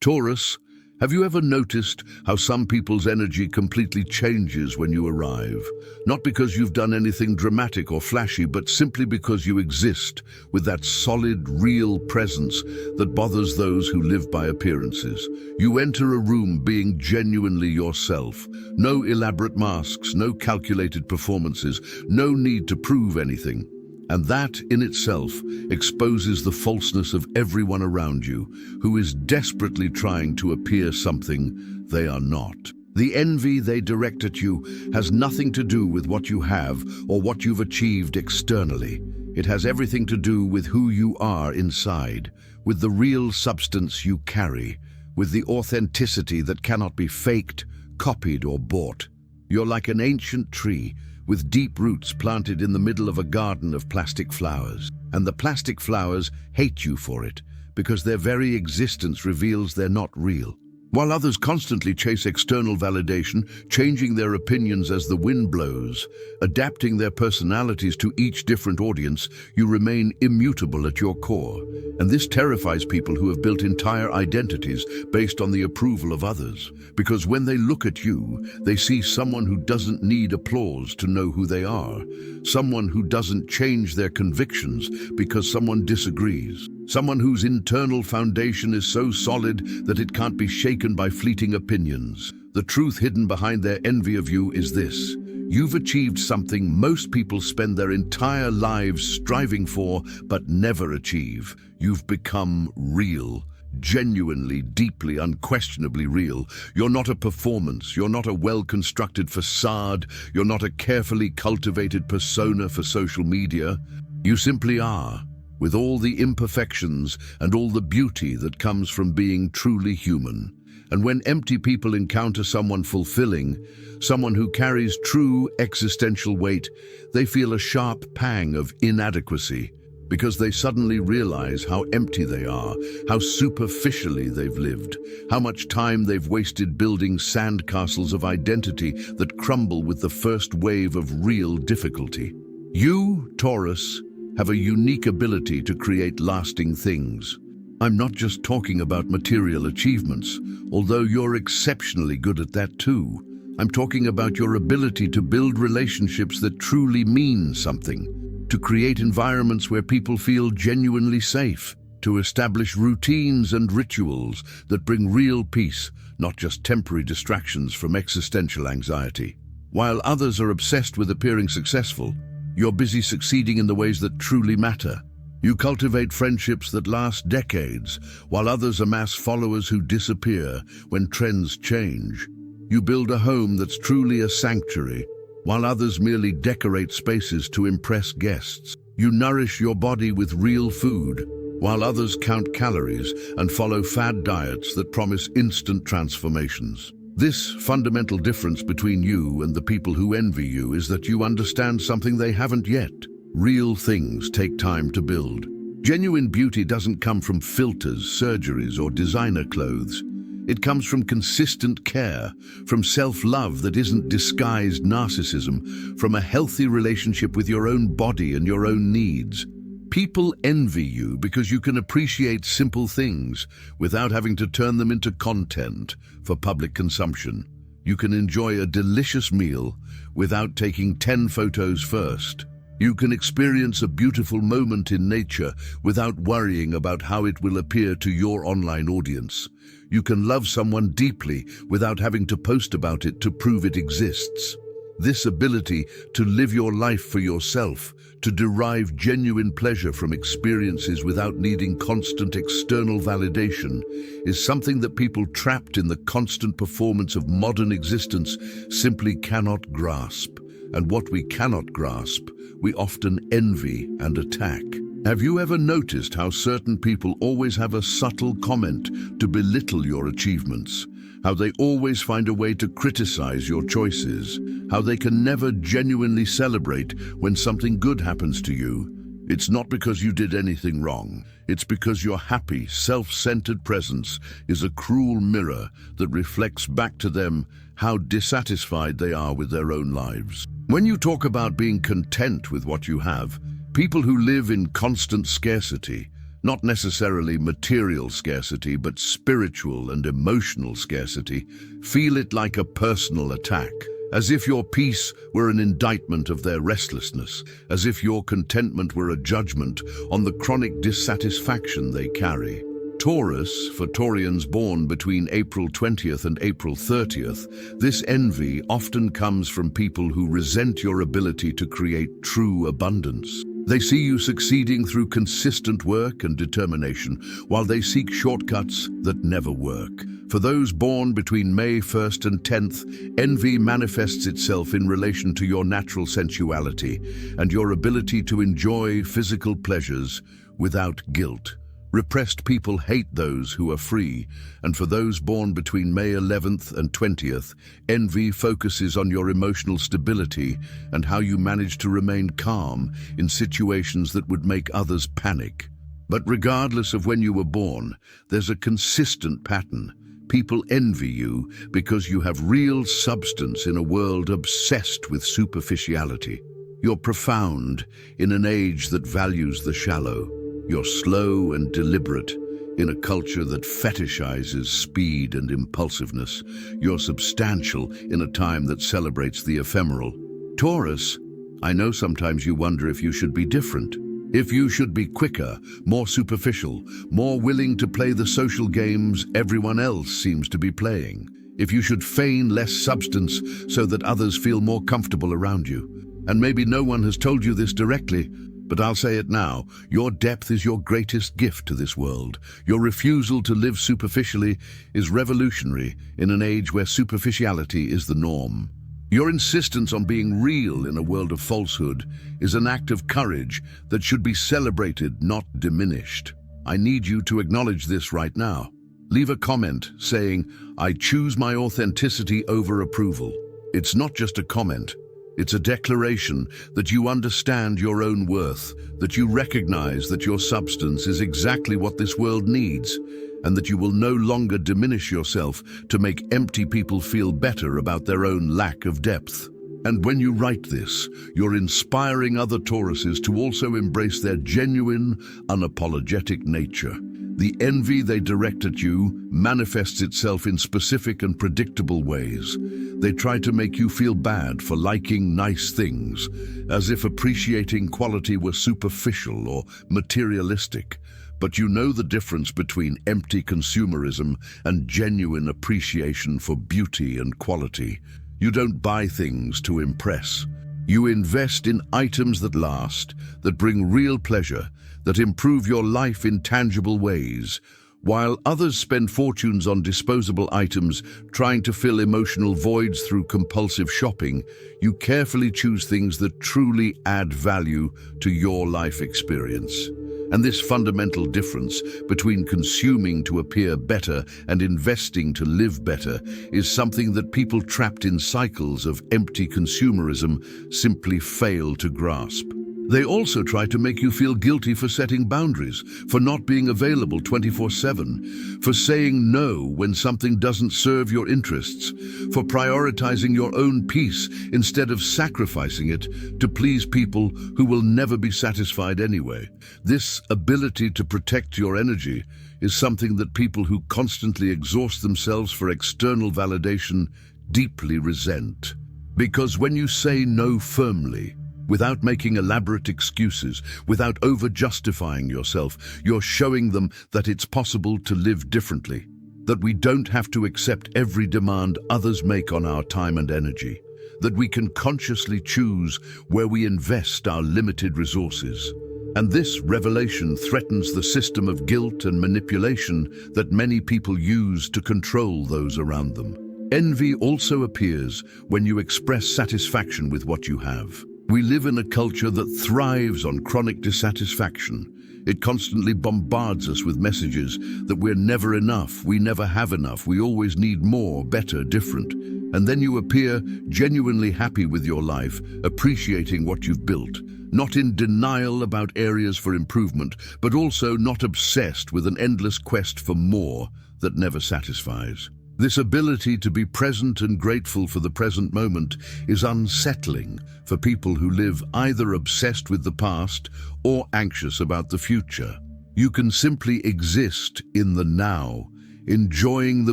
Taurus, have you ever noticed how some people's energy completely changes when you arrive? Not because you've done anything dramatic or flashy, but simply because you exist with that solid, real presence that bothers those who live by appearances. You enter a room being genuinely yourself. No elaborate masks, no calculated performances, no need to prove anything. And that, in itself, exposes the falseness of everyone around you who is desperately trying to appear something they are not. The envy they direct at you has nothing to do with what you have or what you've achieved externally. It has everything to do with who you are inside, with the real substance you carry, with the authenticity that cannot be faked, copied, or bought. You're like an ancient tree, with deep roots planted in the middle of a garden of plastic flowers. And the plastic flowers hate you for it, because their very existence reveals they're not real. While others constantly chase external validation, changing their opinions as the wind blows, adapting their personalities to each different audience, you remain immutable at your core. And this terrifies people who have built entire identities based on the approval of others. Because when they look at you, they see someone who doesn't need applause to know who they are. Someone who doesn't change their convictions because someone disagrees. Someone whose internal foundation is so solid that it can't be shaken by fleeting opinions. The truth hidden behind their envy of you is this: you've achieved something most people spend their entire lives striving for but never achieve. You've become real. Genuinely, deeply, unquestionably real. You're not a performance. You're not a well-constructed facade. You're not a carefully cultivated persona for social media. You simply are, with all the imperfections and all the beauty that comes from being truly human. And when empty people encounter someone fulfilling, someone who carries true existential weight, they feel a sharp pang of inadequacy, because they suddenly realize how empty they are, how superficially they've lived, how much time they've wasted building sandcastles of identity that crumble with the first wave of real difficulty. You, Taurus, have a unique ability to create lasting things. I'm not just talking about material achievements, although you're exceptionally good at that too. I'm talking about your ability to build relationships that truly mean something, to create environments where people feel genuinely safe, to establish routines and rituals that bring real peace, not just temporary distractions from existential anxiety. While others are obsessed with appearing successful, you're busy succeeding in the ways that truly matter. You cultivate friendships that last decades, while others amass followers who disappear when trends change. You build a home that's truly a sanctuary, while others merely decorate spaces to impress guests. You nourish your body with real food, while others count calories and follow fad diets that promise instant transformations. This fundamental difference between you and the people who envy you is that you understand something they haven't yet. Real things take time to build. Genuine beauty doesn't come from filters, surgeries, or designer clothes. It comes from consistent care, from self-love that isn't disguised narcissism, from a healthy relationship with your own body and your own needs. People envy you because you can appreciate simple things without having to turn them into content for public consumption. You can enjoy a delicious meal without taking 10 photos first. You can experience a beautiful moment in nature without worrying about how it will appear to your online audience. You can love someone deeply without having to post about it to prove it exists. This ability to live your life for yourself, to derive genuine pleasure from experiences without needing constant external validation, is something that people trapped in the constant performance of modern existence simply cannot grasp. And what we cannot grasp, we often envy and attack. Have you ever noticed how certain people always have a subtle comment to belittle your achievements? How they always find a way to criticize your choices? How they can never genuinely celebrate when something good happens to you? It's not because you did anything wrong. It's because your happy, self-centered presence is a cruel mirror that reflects back to them how dissatisfied they are with their own lives. When you talk about being content with what you have, people who live in constant scarcity Not necessarily material scarcity, but spiritual and emotional scarcity. Feel it like a personal attack, as if your peace were an indictment of their restlessness, as if your contentment were a judgment on the chronic dissatisfaction they carry. Taurus, for Taurians born between April 20th and April 30th, this envy often comes from people who resent your ability to create true abundance. They see you succeeding through consistent work and determination, while they seek shortcuts that never work. For those born between May 1st and 10th, envy manifests itself in relation to your natural sensuality and your ability to enjoy physical pleasures without guilt. Repressed people hate those who are free, and for those born between May 11th and 20th, envy focuses on your emotional stability and how you manage to remain calm in situations that would make others panic. But regardless of when you were born, there's a consistent pattern. People envy you because you have real substance in a world obsessed with superficiality. You're profound in an age that values the shallow. You're slow and deliberate in a culture that fetishizes speed and impulsiveness. You're substantial in a time that celebrates the ephemeral. Taurus, I know sometimes you wonder if you should be different. If you should be quicker, more superficial, more willing to play the social games everyone else seems to be playing. If you should feign less substance so that others feel more comfortable around you. And maybe no one has told you this directly, but I'll say it now. Your depth is your greatest gift to this world. Your refusal to live superficially is revolutionary in an age where superficiality is the norm. Your insistence on being real in a world of falsehood is an act of courage that should be celebrated, not diminished. I need you to acknowledge this right now. Leave a comment saying, "I choose my authenticity over approval." It's not just a comment. It's a declaration that you understand your own worth, that you recognize that your substance is exactly what this world needs, and that you will no longer diminish yourself to make empty people feel better about their own lack of depth. And when you write this, you're inspiring other Tauruses to also embrace their genuine, unapologetic nature. The envy they direct at you manifests itself in specific and predictable ways. They try to make you feel bad for liking nice things, as if appreciating quality were superficial or materialistic. But you know the difference between empty consumerism and genuine appreciation for beauty and quality. You don't buy things to impress. You invest in items that last, that bring real pleasure, that improve your life in tangible ways. While others spend fortunes on disposable items trying to fill emotional voids through compulsive shopping, you carefully choose things that truly add value to your life experience. And this fundamental difference between consuming to appear better and investing to live better is something that people trapped in cycles of empty consumerism simply fail to grasp. They also try to make you feel guilty for setting boundaries, for not being available 24/7, for saying no when something doesn't serve your interests, for prioritizing your own peace instead of sacrificing it to please people who will never be satisfied anyway. This ability to protect your energy is something that people who constantly exhaust themselves for external validation deeply resent. Because when you say no firmly, without making elaborate excuses, without over-justifying yourself, you're showing them that it's possible to live differently, that we don't have to accept every demand others make on our time and energy, that we can consciously choose where we invest our limited resources. And this revelation threatens the system of guilt and manipulation that many people use to control those around them. Envy also appears when you express satisfaction with what you have. We live in a culture that thrives on chronic dissatisfaction. It constantly bombards us with messages that we're never enough, we never have enough, we always need more, better, different. And then you appear genuinely happy with your life, appreciating what you've built, not in denial about areas for improvement, but also not obsessed with an endless quest for more that never satisfies. This ability to be present and grateful for the present moment is unsettling for people who live either obsessed with the past or anxious about the future. You can simply exist in the now, enjoying the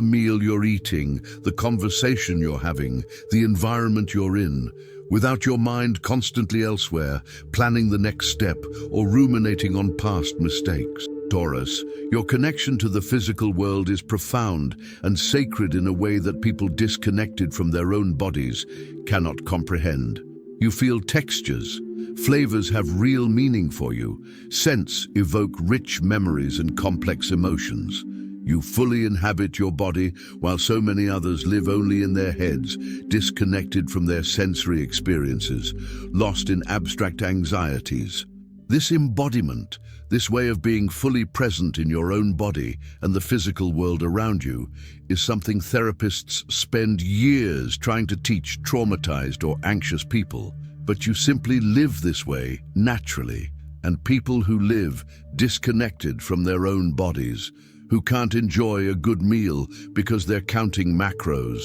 meal you're eating, the conversation you're having, the environment you're in, without your mind constantly elsewhere, planning the next step or ruminating on past mistakes. Taurus, your connection to the physical world is profound and sacred in a way that people disconnected from their own bodies cannot comprehend. You feel textures. Flavors have real meaning for you. Scents evoke rich memories and complex emotions. You fully inhabit your body while so many others live only in their heads, disconnected from their sensory experiences, lost in abstract anxieties. This embodiment, this way of being fully present in your own body and the physical world around you, is something therapists spend years trying to teach traumatized or anxious people. But you simply live this way, naturally, and people who live disconnected from their own bodies, who can't enjoy a good meal because they're counting macros,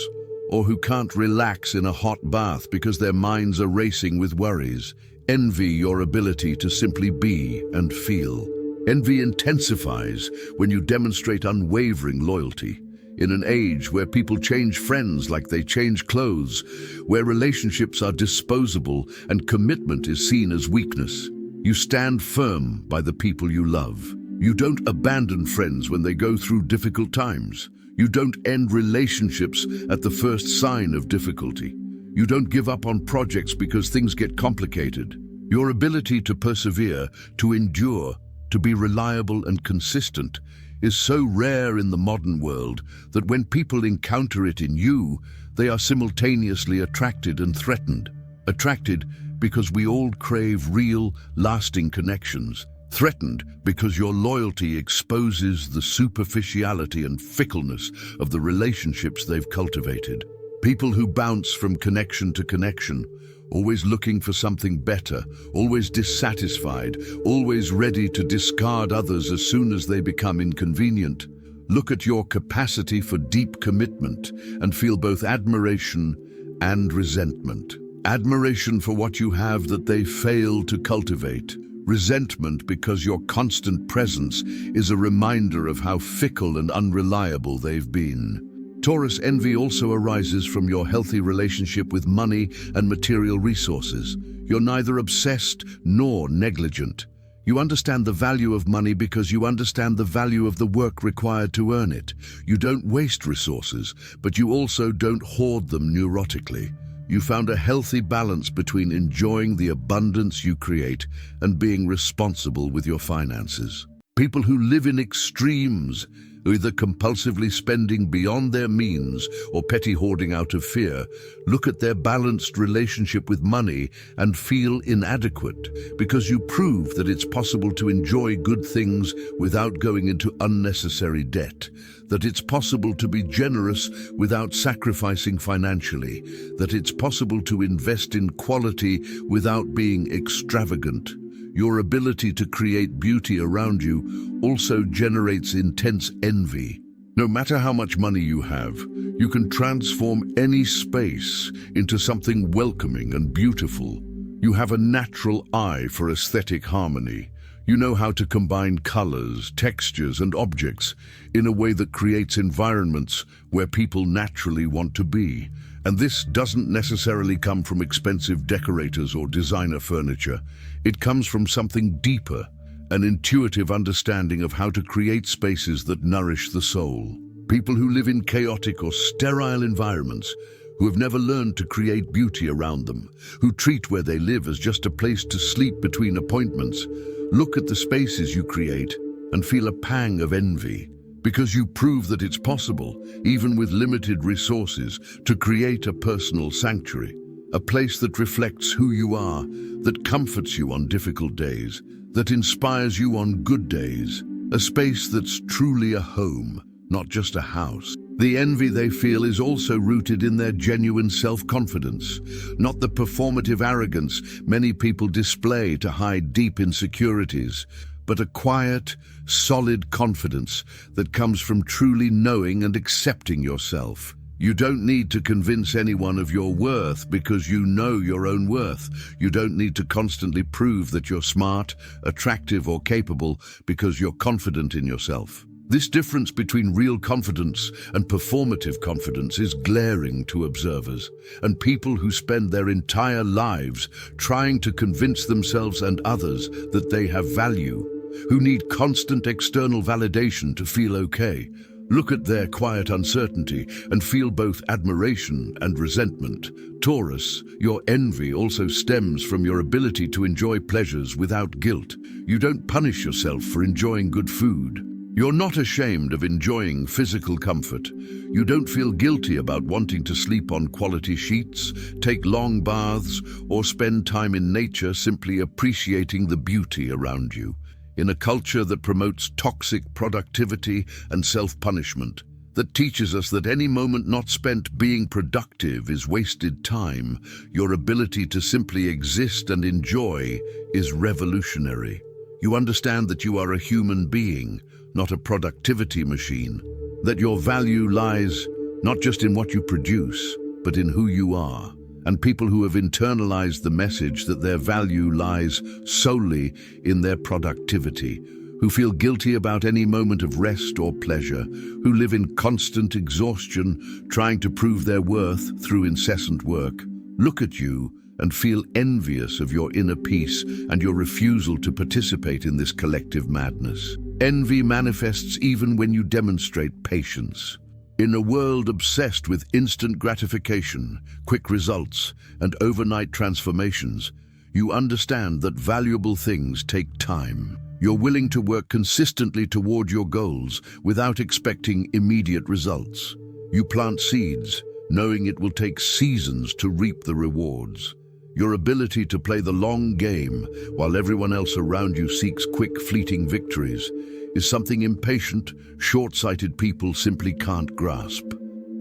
or who can't relax in a hot bath because their minds are racing with worries, envy your ability to simply be and feel. Envy intensifies when you demonstrate unwavering loyalty. In an age where people change friends like they change clothes, where relationships are disposable and commitment is seen as weakness, you stand firm by the people you love. You don't abandon friends when they go through difficult times. You don't end relationships at the first sign of difficulty. You don't give up on projects because things get complicated. Your ability to persevere, to endure, to be reliable and consistent is so rare in the modern world that when people encounter it in you, they are simultaneously attracted and threatened. Attracted because we all crave real, lasting connections. Threatened because your loyalty exposes the superficiality and fickleness of the relationships they've cultivated. People who bounce from connection to connection, always looking for something better, always dissatisfied, always ready to discard others as soon as they become inconvenient. Look at your capacity for deep commitment and feel both admiration and resentment. Admiration for what you have that they fail to cultivate. Resentment because your constant presence is a reminder of how fickle and unreliable they've been. Taurus, envy also arises from your healthy relationship with money and material resources. You're neither obsessed nor negligent. You understand the value of money because you understand the value of the work required to earn it. You don't waste resources, but you also don't hoard them neurotically. You found a healthy balance between enjoying the abundance you create and being responsible with your finances. People who live in extremes, either compulsively spending beyond their means or petty hoarding out of fear, look at their balanced relationship with money and feel inadequate because you prove that it's possible to enjoy good things without going into unnecessary debt, that it's possible to be generous without sacrificing financially, that it's possible to invest in quality without being extravagant. Your ability to create beauty around you also generates intense envy. No matter how much money you have, you can transform any space into something welcoming and beautiful. You have a natural eye for aesthetic harmony. You know how to combine colors, textures, and objects in a way that creates environments where people naturally want to be. And this doesn't necessarily come from expensive decorators or designer furniture. It comes from something deeper, an intuitive understanding of how to create spaces that nourish the soul. People who live in chaotic or sterile environments, who have never learned to create beauty around them, who treat where they live as just a place to sleep between appointments, look at the spaces you create and feel a pang of envy. Because you prove that it's possible, even with limited resources, to create a personal sanctuary, a place that reflects who you are, that comforts you on difficult days, that inspires you on good days, a space that's truly a home, not just a house. The envy they feel is also rooted in their genuine self-confidence, not the performative arrogance many people display to hide deep insecurities, but a quiet, solid confidence that comes from truly knowing and accepting yourself. You don't need to convince anyone of your worth because you know your own worth. You don't need to constantly prove that you're smart, attractive, or capable because you're confident in yourself. This difference between real confidence and performative confidence is glaring to observers, and people who spend their entire lives trying to convince themselves and others that they have value, who need constant external validation to feel okay. Look at their quiet uncertainty and feel both admiration and resentment. Taurus, your envy also stems from your ability to enjoy pleasures without guilt. You don't punish yourself for enjoying good food. You're not ashamed of enjoying physical comfort. You don't feel guilty about wanting to sleep on quality sheets, take long baths, or spend time in nature simply appreciating the beauty around you. In a culture that promotes toxic productivity and self-punishment, that teaches us that any moment not spent being productive is wasted time, your ability to simply exist and enjoy is revolutionary. You understand that you are a human being, not a productivity machine, that your value lies not just in what you produce, but in who you are. And people who have internalized the message that their value lies solely in their productivity, who feel guilty about any moment of rest or pleasure, who live in constant exhaustion, trying to prove their worth through incessant work, look at you and feel envious of your inner peace and your refusal to participate in this collective madness. Envy manifests even when you demonstrate patience. In a world obsessed with instant gratification, quick results, and overnight transformations, you understand that valuable things take time. You're willing to work consistently toward your goals without expecting immediate results. You plant seeds, knowing it will take seasons to reap the rewards. Your ability to play the long game while everyone else around you seeks quick, fleeting victories is something impatient, short-sighted people simply can't grasp.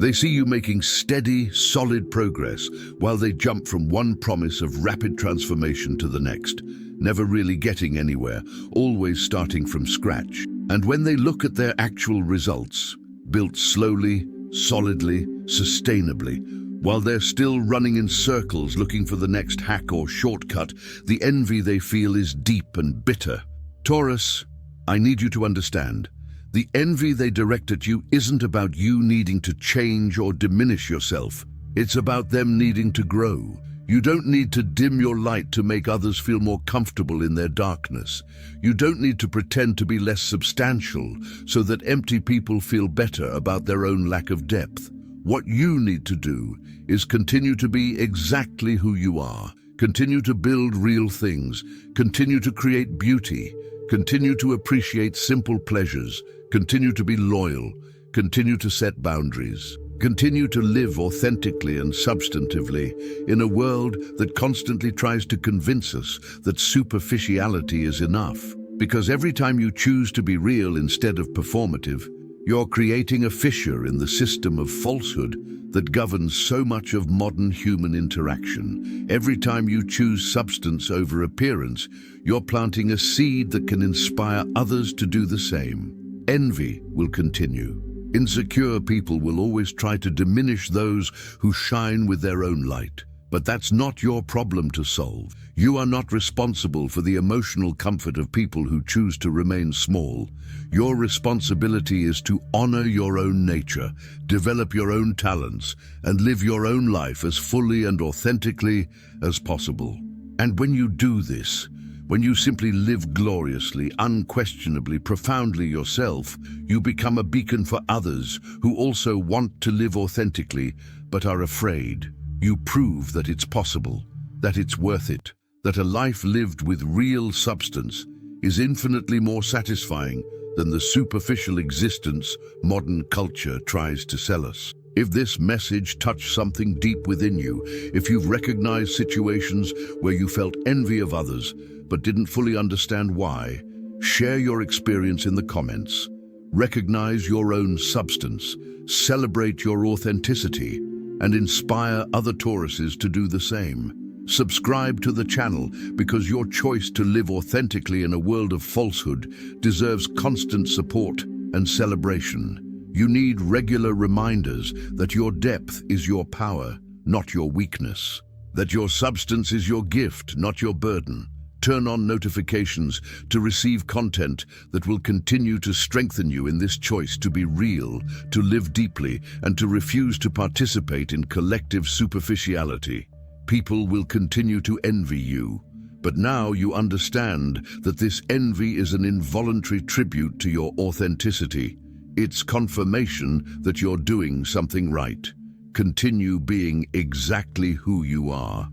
They see you making steady, solid progress while they jump from one promise of rapid transformation to the next, never really getting anywhere, always starting from scratch. And when they look at their actual results, built slowly, solidly, sustainably, while they're still running in circles looking for the next hack or shortcut, the envy they feel is deep and bitter. Taurus, I need you to understand, the envy they direct at you isn't about you needing to change or diminish yourself. It's about them needing to grow. You don't need to dim your light to make others feel more comfortable in their darkness. You don't need to pretend to be less substantial so that empty people feel better about their own lack of depth. What you need to do is continue to be exactly who you are. Continue to build real things. Continue to create beauty. Continue to appreciate simple pleasures. Continue to be loyal. Continue to set boundaries. Continue to live authentically and substantively in a world that constantly tries to convince us that superficiality is enough. Because every time you choose to be real instead of performative, you're creating a fissure in the system of falsehood that governs so much of modern human interaction. Every time you choose substance over appearance, you're planting a seed that can inspire others to do the same. Envy will continue. Insecure people will always try to diminish those who shine with their own light. But that's not your problem to solve. You are not responsible for the emotional comfort of people who choose to remain small. Your responsibility is to honor your own nature, develop your own talents, and live your own life as fully and authentically as possible. And when you do this, when you simply live gloriously, unquestionably, profoundly yourself, you become a beacon for others who also want to live authentically but are afraid. You prove that it's possible, that it's worth it, that a life lived with real substance is infinitely more satisfying than the superficial existence modern culture tries to sell us. If this message touched something deep within you, if you've recognized situations where you felt envy of others but didn't fully understand why, share your experience in the comments. Recognize your own substance, celebrate your authenticity, and inspire other Tauruses to do the same. Subscribe to the channel because your choice to live authentically in a world of falsehood deserves constant support and celebration. You need regular reminders that your depth is your power, not your weakness. That your substance is your gift, not your burden. Turn on notifications to receive content that will continue to strengthen you in this choice to be real, to live deeply, and to refuse to participate in collective superficiality. People will continue to envy you, but now you understand that this envy is an involuntary tribute to your authenticity. It's confirmation that you're doing something right. Continue being exactly who you are.